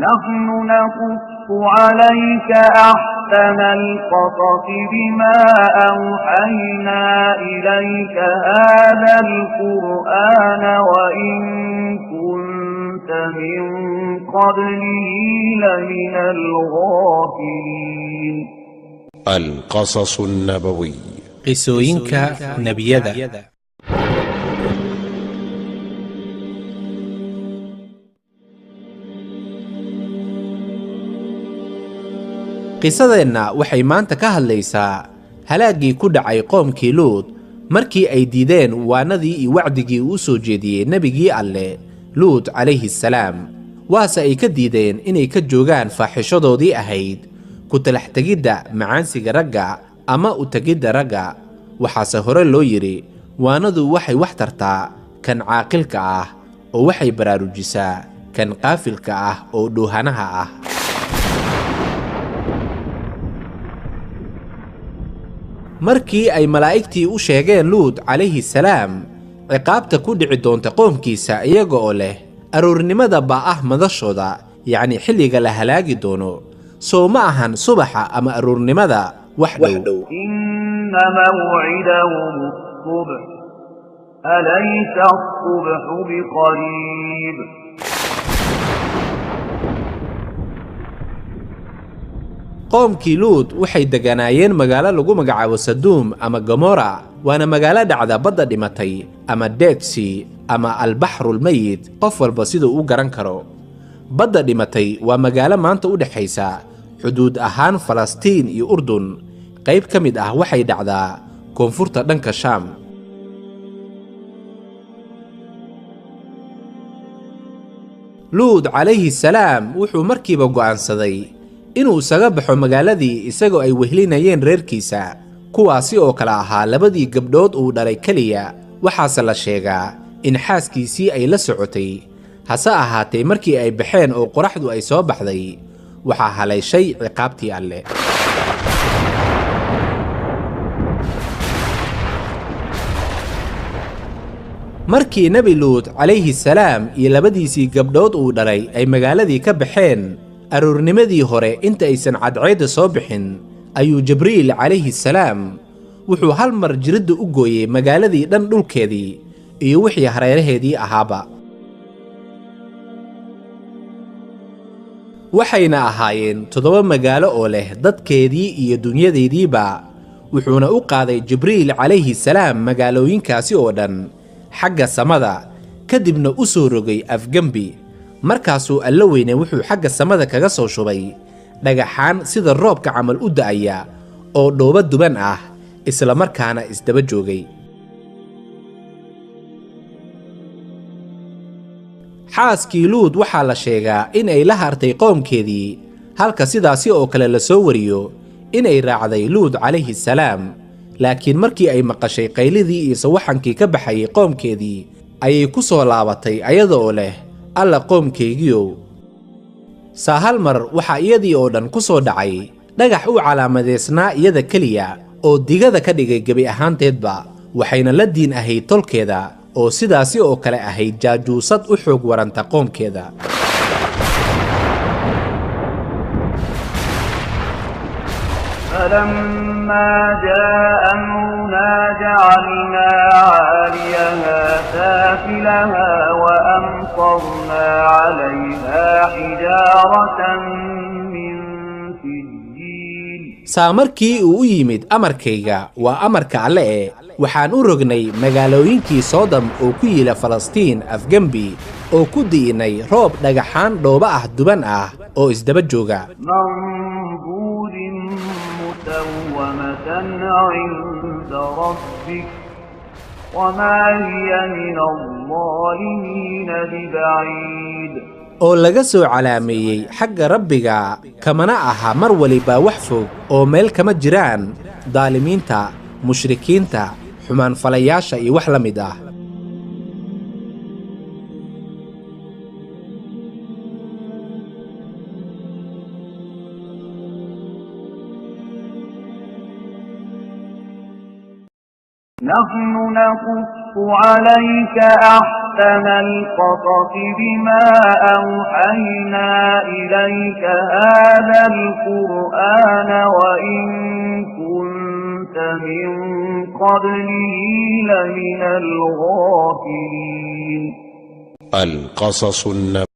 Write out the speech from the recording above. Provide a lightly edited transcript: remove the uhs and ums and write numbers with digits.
نحن نقص عليك أحسن القصص بما أوحينا إليك هذا القرآن وإن كنت من قبله لمن الغافلين. القصص النبوي قصوينك نبيذا. qisadeenna waxay maanta ka hadlaysaa halaagii ku dhacay qoomkii luud markii ay diideen waanadii iyo wacdigii uu soo jeediyey nebigii alle luud calayhi salaam, waase ay ka diideen inay ka joogaan faaxishadoodii ahayd ku talax tegidda macaansiga ragga ama u tegidda ragga. waxaase hore loo yidhi waanadu waxay wax tartaa kan caaqilka ah oo waxay baraarujisaa kan qaafilka ah oo dhuuhanaha ah. markii ay malaa'igtii u sheegeen luud calayhi salaam ciqaabta ku dhici doonta qoomkiisa iyaga oo leh aroornimada baa ah madashooda, yacni xilliga la halaagi doono, soo ma ahan subaxa ama aroornimada wax dhow. inna maw'idahum as-subh alaysa as-subhu biqarib. qoomkii luud waxay deganaayeen magaalo lagu magacaabo saduum ama gomora, waana magaalo dhacda badda dhimatay ama dead sea ama albaxrulmeyit, qof walba siduu u garan karo. badda dhimatay waa magaalo maanta u dhexaysa xuduud ahaan falastiin iyo urdun. qayb ka mid ah waxay dhacdaa koonfurta dhanka shaam. luud calayhi salaam wuxuu markiiba go'aansaday inuu isaga baxo magaaladii isagoo ay wehlinayeen reerkiisa, kuwaasi oo kale ahaa labadii gabdhood uu dhalay keliya. waxaase la sheegaa in xaaskiisii ay la socotay, hase ahaatee markii ay baxeen oo qoraxdu ay soo baxday waxaa haleeshay ciqaabtii alle. markii nebi luud calayhi salaam iyo labadiisii gabdhood uu dhalay ay magaaladii ka baxeen aroornimadii hore inta aysan cadceedda soo bixin, ayuu jibriil calayhi salaam wuxuu hal mar jiridda u gooyey magaaladii dhan dhulkeedii iyo wixii hareeraheedii ahaaba. waxayna ahaayeen 7 magaalo oo leh dadkeedii iyo dunyadeediiba, wuxuuna u qaaday jibriil calayhi salaam magaalooyinkaasi oo dhan xagga samada, kadibna u soo rogay afgembi. markaasuu alla weyne wuxuu xagga samada kaga soo shubay dhagaxaan sida roobka camal u da'aya oo dhoobo duban ah, isla markaana isdaba joogay. xaaskii luud waxaa la sheegaa in ay la hartay qoomkeedii, halka sidaasi oo kale la soo wariyo inay raacday luud calayhi salaam. laakiin markii ay maqashay qaylidii iyo sawaxankii ka baxayay qoomkeedii ayay ku soo laabatay ayada oo leh alla qoomkaygiiow. saa hal mar waxaa iyadii oo dhan ku soo dhacay dhagax u calaamadeysnaa iyada keliya oo digada ka dhigay gebi ahaanteedba, waxayna la diin ahayd tolkeeda oo sidaasi oo kale ahayd jaajuusad u xoog waranta qoomkeeda. فلما جاء أمرنا جعلنا عاليها سافلها وأمطرنا عليها حجارة من سجيل. saa markii uu u yimid amarkayga, waa amarka alle waxaan u rognay magaalooyinkii soodom oo ku yiila falastiin afgembi oo ku di'inay roob dhagaxaan dhooba ah duban ah oo isdaba jooga. مسومة عند ربك وما هي من الظالمين ببعيد. oo laga soo calaameeyey xagga rabbiga, kamana aha mar waliba wax fog oo meel kama jiraan daalimiinta, mushrikiinta, xumaanfalayaasha iyo wax la mid ah. نحن نقص عليك أحسن أحسن القصص بما أوحينا إليك هذا القرآن وإن كنت من قبله لمن الغافلين. القصص النبوي.